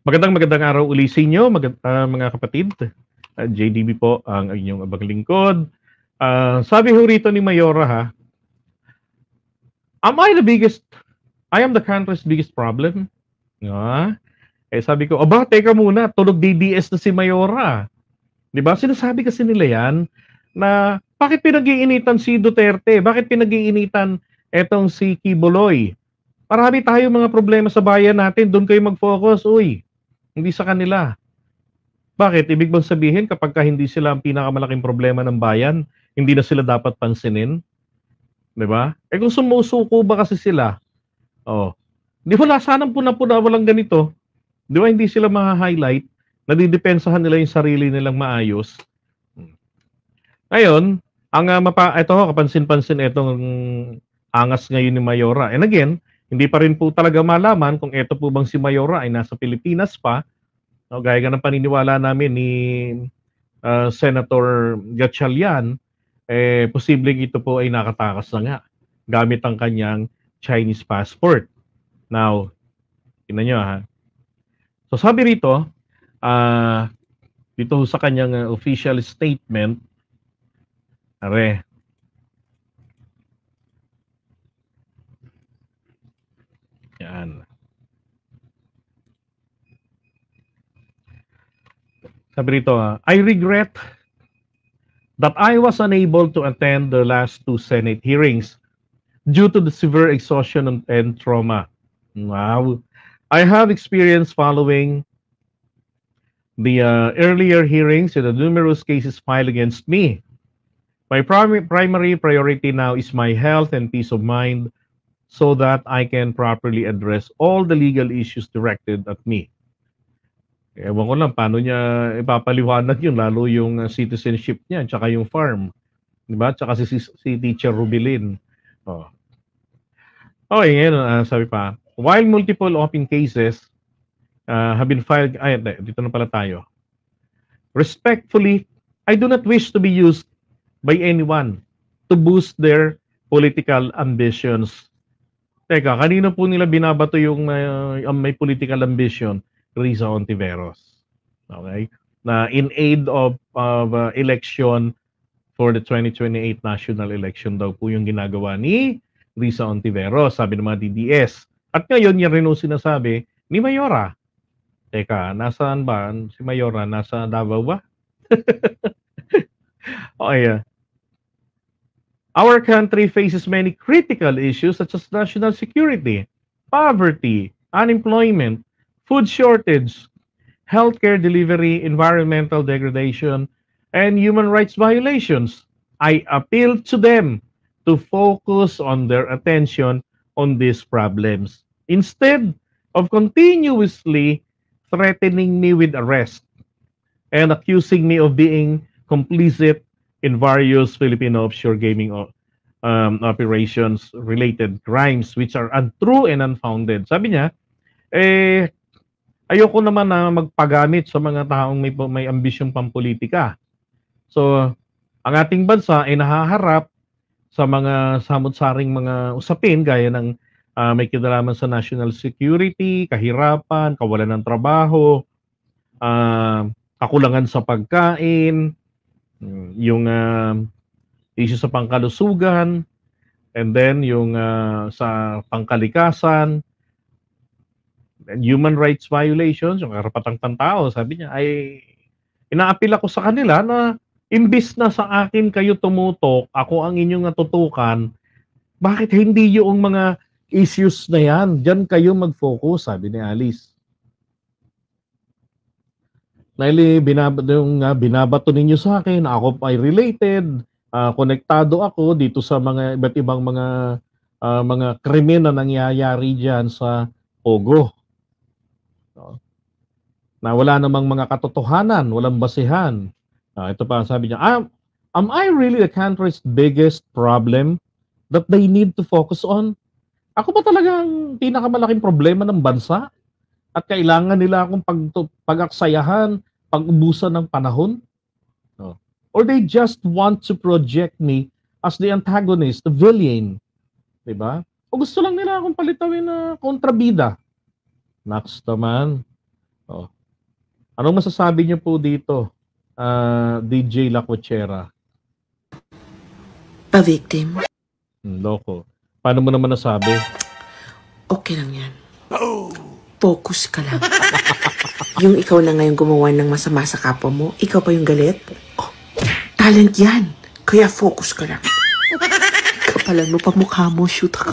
Magandang araw uli sa inyo, mga kapatid. JDB po ang inyong abang lingkod. Sabi ho rito ni Mayora ha, I am the country's biggest problem. Sabi ko, teka muna, tulog DDS na si Mayora. Di ba? Sinasabi kasi nila yan na bakit pinag-iinitan si Duterte? Bakit pinag-iinitan etong si Kibuloy? Marami tayo mga problema sa bayan natin, doon kayo mag-focus, hindi sa kanila. Bakit? Ibig bang sabihin kapag hindi sila ang pinakamalaking problema ng bayan, hindi na sila dapat pansinin? 'Di ba? Kung sumusuko ba kasi sila, di wala sanang puna-puna, walang ganito. Di ba hindi sila ma-highlight, nadidepensahan nila yung sarili nilang maayos. Ngayon, ito kapansin-pansin itong angas ngayon ni Mayora. And again, hindi pa rin po talaga malaman kung ito po bang si Mayora ay nasa Pilipinas pa. Gaya ng paniniwala namin ni Senator Gatchalian, posibleng ito po ay nakatakas na nga gamit ang kanyang Chinese passport. Now, tingnan nyo ha. So sabi rito, dito sa kanyang official statement, yan. Sabi rito, I regret that I was unable to attend the last two Senate hearings due to the severe exhaustion and trauma. Wow. I have experience following the earlier hearings and the numerous cases filed against me. My primary priority now is my health and peace of mind so that I can properly address all the legal issues directed at me. Ewan ko lang paano niya ipapaliwanag yun, lalo yung citizenship niya, tsaka yung farm. Diba? Tsaka si Teacher Rubilin. Okay, ngayon, sabi pa, while multiple open cases have been filed, dito na pala tayo. Respectfully, I do not wish to be used by anyone to boost their political ambitions. Teka, kanino po nila binabato yung may political ambition? Risa Hontiveros. Okay? Na in aid of election for the 2028 national election daw po yung ginagawa ni Risa Hontiveros, sabi ng mga DDS. At ngayon, yan rin yung sinasabi ni Mayora. Teka, nasaan ba? Si Mayora, nasa Davao ba? Okay. Our country faces many critical issues such as national security, poverty, unemployment, food shortage, healthcare delivery, environmental degradation, and human rights violations. I appeal to them to focus on their attention on these problems instead of continuously threatening me with arrest and accusing me of being complicit in various Filipino offshore gaming operations related crimes which are untrue and unfounded. Sabi niya, ayoko naman na magpagamit sa mga taong may ambisyong pampolitika. So, ang ating bansa ay nahaharap sa mga samot-saring mga usapin gaya ng may kinalaman sa national security, kahirapan, kawalan ng trabaho, kakulangan sa pagkain, yung issue sa pangkalusugan, and then yung sa pangkalikasan, and human rights violations, yung karapatang pantao, sabi niya, ay inaapil ako sa kanila na imbis na sa akin kayo tumutok, ako ang inyong natutukan, bakit hindi yung mga issues na yan? Diyan kayo mag-focus, sabi ni Alice. Dahil binabato ninyo sa akin, ako ay related, konektado ako dito sa mga iba't ibang mga krimen na nangyayari diyan sa Pogo. Na wala namang mga katotohanan, walang basehan. Ito pa sabi niya, am I really the country's biggest problem that they need to focus on? Ako ba talagang pinakamalaking problema ng bansa? At kailangan nila akong pag-aksayahan, pag-ubusan ng panahon? Or they just want to project me as the antagonist, the villain? Diba? O gusto lang nila akong palitawin na kontrabida? Next naman. Oh. Anong masasabi niyo po dito, DJ La Cuchera? Pa-victim? Loko. Paano mo naman nasabi? Okay lang yan. Focus ka lang. Yung ikaw na ngayon gumawa ng masama sa kapwa mo, ikaw pa yung galit? Oh, talent yan. Kaya focus ka lang. Kapalan mo pa mukha mo, shoot ka.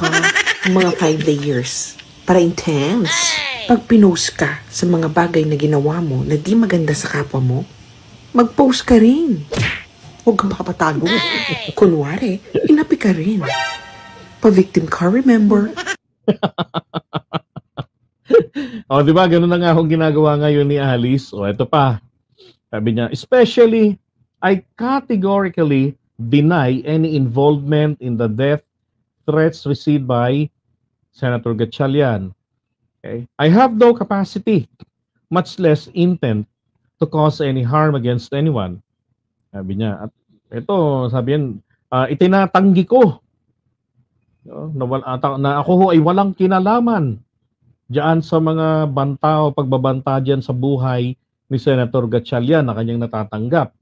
Mga 5 layers. Para intense. Pag pinost ka sa mga bagay na ginawa mo na di maganda sa kapwa mo, mag-post ka rin. Huwag kang makapatalo. Kunwari, inapi ka rin. Pa-victim ka, remember? O, di ba? Ganun na nga akong ginagawa ngayon ni Alice. O, ito pa. Sabi niya, especially, I categorically deny any involvement in the death threats received by Senator Gatchalian. Okay? I have no capacity, much less intent, to cause any harm against anyone. Sabi niya. At ito, sabi niya, itinatanggi ko na ako ho ay walang kinalaman diyan sa mga banta o pagbabanta diyan sa buhay ni Senator Gatchalian na kanyang natatanggap.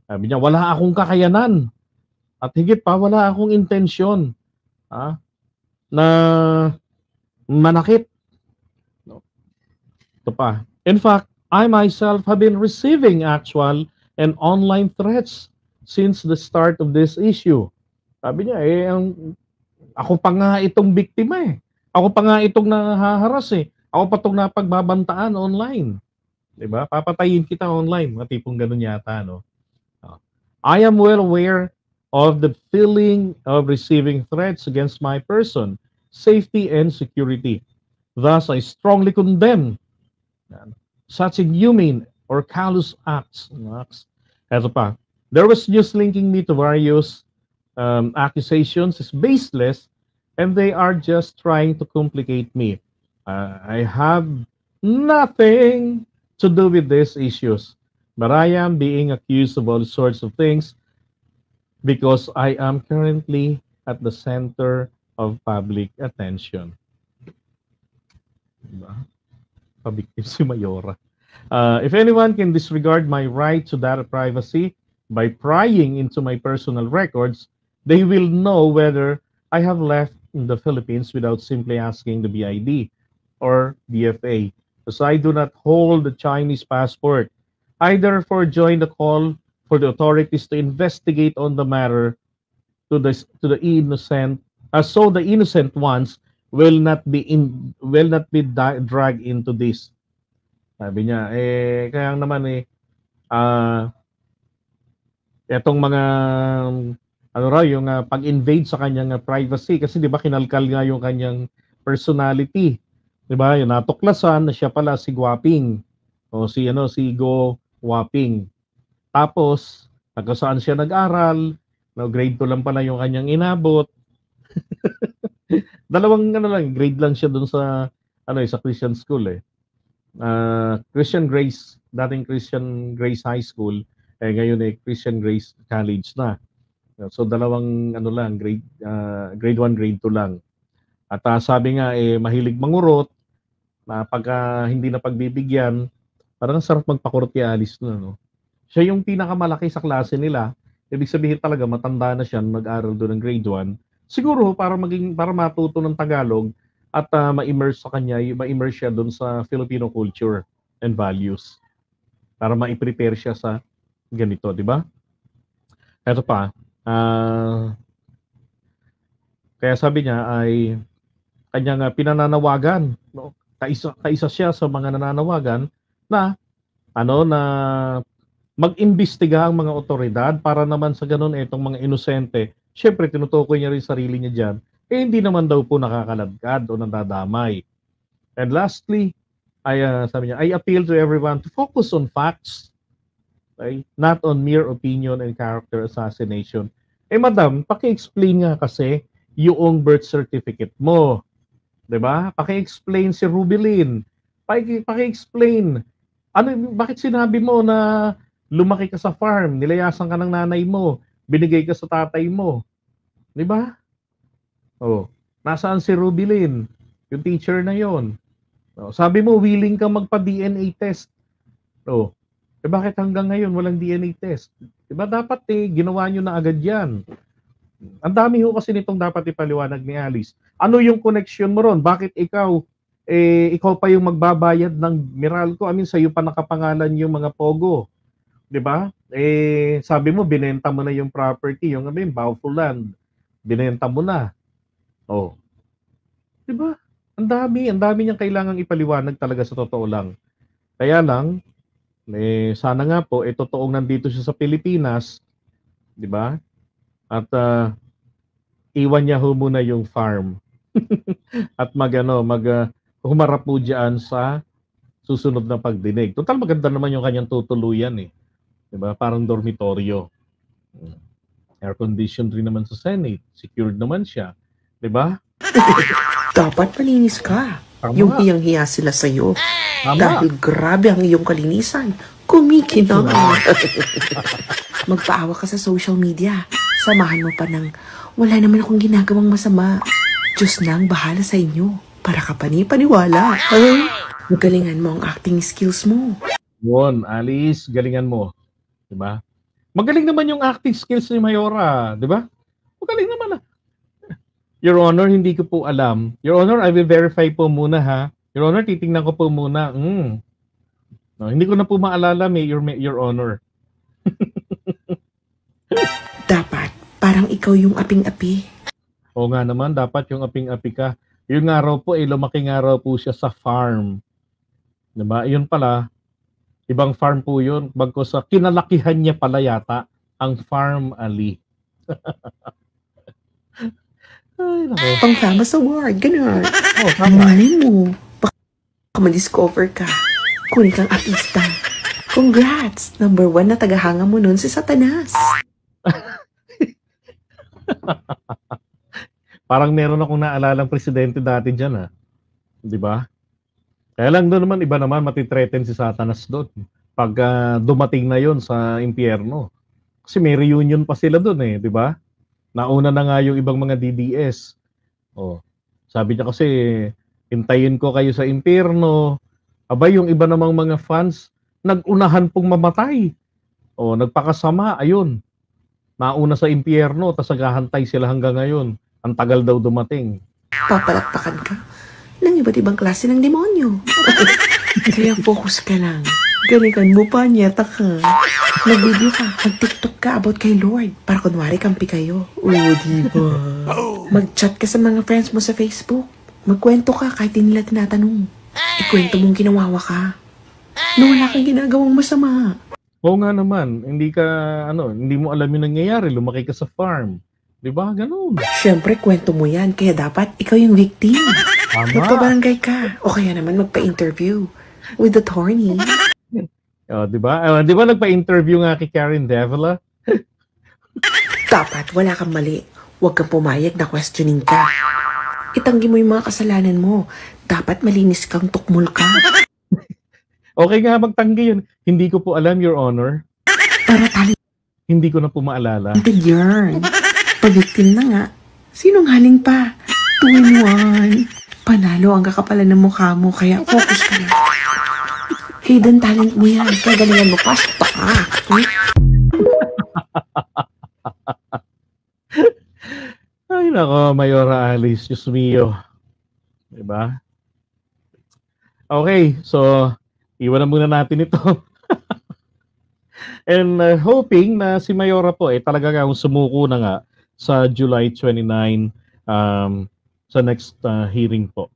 Sabi niya, wala akong kakayanan at higit pa wala akong intensyon na manakit. Ito pa. In fact, I myself have been receiving actual and online threats since the start of this issue. Sabi niya, ako pa nga itong biktima eh. Ako pa nga itong nahaharas eh. Ako pa itong napagbabantaan online. Diba? Papatayin kita online. Mga tipong ganun yata, no? I am well aware of the feeling of receiving threats against my person, safety, and security. Thus, I strongly condemn such inhumane or callous acts. Eto pa. There was news linking me to various accusations is baseless and they are just trying to complicate me. I have nothing to do with these issues, but I am being accused of all sorts of things because I am currently at the center of public attention. Diba? Pabiktim si Mayora. If anyone can disregard my right to data privacy by prying into my personal records, they will know whether I have left the Philippines without simply asking the BID or DFA, because I do not hold the Chinese passport. I therefore join the call for the authorities to investigate on the matter to the innocent, so the innocent ones will not be dragged into this. Sabi niya, kaya naman etong mga yung pag-invade sa kanyang privacy kasi 'di ba kinalkal nga yung kanyang personality. 'Di ba? Yung natuklasan na siya pala si Guaping. O si Go Guaping. Tapos saan siya nag-aral? No, grade 2 lang pala yung kanyang inabot. Dalawang grade lang siya doon sa sa Christian school eh. Christian Grace, dating Christian Grace High School, ngayon Christian Grace College na. So dalawang grade 1, grade 2 lang. At sabi nga mahilig mangurot na pagka hindi na pagbibigyan, parang sarap magpakurot kay Alice no. Siya yung pinakamalaki sa klase nila. Ibig sabihin talaga matanda na siya nag-aral doon ng grade 1. Siguro para matuto ng Tagalog at ma-immerse siya doon sa Filipino culture and values. Para ma-prepare siya sa ganito, di ba? Ito pa. Kaya sabi niya ay kanyang pinananawagan, no? Kaisa siya sa mga nananawagan na mag-imbestiga ang mga otoridad para naman sa ganun itong mga inosente. Syempre tinutukoy niya rin sarili niya diyan. Hindi naman daw po nakakalagkad o nadadamay. And lastly, sabi niya, I appeal to everyone to focus on facts, okay? Not on mere opinion and character assassination. Madam, paki-explain nga kasi yung birth certificate mo. 'Di ba? Paki-explain si Rubilin. Paki-explain. Bakit sinabi mo na lumaki ka sa farm, nilayasan ka ng nanay mo, binigay ka sa tatay mo? 'Di ba? Oh, nasaan si Rubilin? Yung teacher na 'yon. Sabi mo, willing kang magpa-DNA test. Oh, bakit hanggang ngayon walang DNA test? Diba dapat ginawa nyo na agad yan. Ang dami ho kasi nitong dapat ipaliwanag ni Alice. Ano yung connection mo ron? Bakit ikaw pa yung magbabayad ng Meralco? I mean, sa'yo pa nakapangalan yung mga Pogo. 'Di ba? Sabi mo, binenta mo na yung property, yung Bauful Land. Binenta mo na. Oh. 'Di ba? Ang dami niyang kailangang ipaliwanag talaga sa totoo lang. Kaya lang, sana nga po, totoong nandito siya sa Pilipinas, 'di ba? At iwan niya ho muna yung farm. At humarap po diyan sa susunod na pagdinig. Total maganda naman yung kanyang tutuluyan 'Di ba? Parang dormitoryo. Air conditioned rin naman sa Senate. Secured naman siya. 'Di ba? Dapat malinis ka. Tama. Yung hiyang-hiya sila sa'yo. Tama. Dahil grabe ang iyong kalinisan. Kumikinang. Magpaawa ka sa social media. Samahan mo pa ng, wala naman akong ginagawang masama. Diyos na ang bahala sa inyo. Para ka paniwala. Magalingan mo ang acting skills mo. Yun, Alice, galingan mo. 'Di ba? Magaling naman yung acting skills ni Mayora, 'di ba? Magaling naman. Your Honor, hindi ko po alam. Your Honor, I will verify po muna ha. Your Honor, titingnan ko po muna. No, hindi ko na po maalala, Your Honor. Dapat, parang ikaw yung aping-api. Oo nga naman, dapat yung aping-api ka. Yung nga raw po, lumaki nga raw po siya sa farm. Diba? Yun pala, ibang farm po yun. Bagkus sa kinalakihan niya pala yata ang Farm Ali. Ay, nako. Pang famous award, gano'n. Tama. Malay mo, baka ma-discover ka. Kunin kang artista. Congrats! Number 1 na tagahanga mo nun si Satanas. Parang meron akong naalalang presidente dati dyan, 'di ba? Kaya lang doon naman, iba naman, matitreaten si Satanas doon. Pag dumating na yon sa impyerno. Kasi may reunion pa sila doon 'di ba? Nauna na nga yung ibang mga DDS. Sabi niya kasi, hintayin ko kayo sa impyerno. Aba, yung iba namang mga fans, nagunahan pong mamatay. Nagpakasama, ayun. Nauna sa impyerno, tas naghahantay sila hanggang ngayon. Ang tagal daw dumating. Papalakpakan ka ng iba't ibang klase ng demonyo. Kaya focus ka lang. Galingan mo pa, nyeta ka. Nag-video ka, mag-TikTok ka about kay Lord. Para kunwari kampi kayo. Diba? Mag-chat ka sa mga friends mo sa Facebook. Magkwento ka kahit hindi nila tinatanong. Ikwento mong ginawawa ka. Na wala kang ginagawang masama. Oo nga naman, hindi mo alam yung nangyayari, lumaki ka sa farm. 'Di ba? Ganun. Siyempre, kwento mo yan. Kaya dapat ikaw yung victim. Tama. Magpabarangay ka. O kaya naman magpa-interview with the attorney. 'Di ba? 'Di ba nagpa-interview nga kay Karen Davila? Dapat wala kang mali. Huwag kang pumayag na questioning ka. Itanggi mo yung mga kasalanan mo. Dapat malinis kang tukmol ka. Okay nga, magtanggi yun. Hindi ko po alam, Your Honor. Para tali. Hindi ko na po maalala. Yarn. Pa-victim na nga. Sinungaling pa. 2-in-1. Panalo ang kakapalan ng mukha mo, kaya focus ka lang. Hidden talent mo yan. Kagalingan mo pa. Baka. Ay, nako, Mayora Alice. Diyos mio. Diba? Okay, so, iwan na muna natin ito. And hoping na si Mayora po talaga nga sumuko na nga sa July 29 sa next hearing po.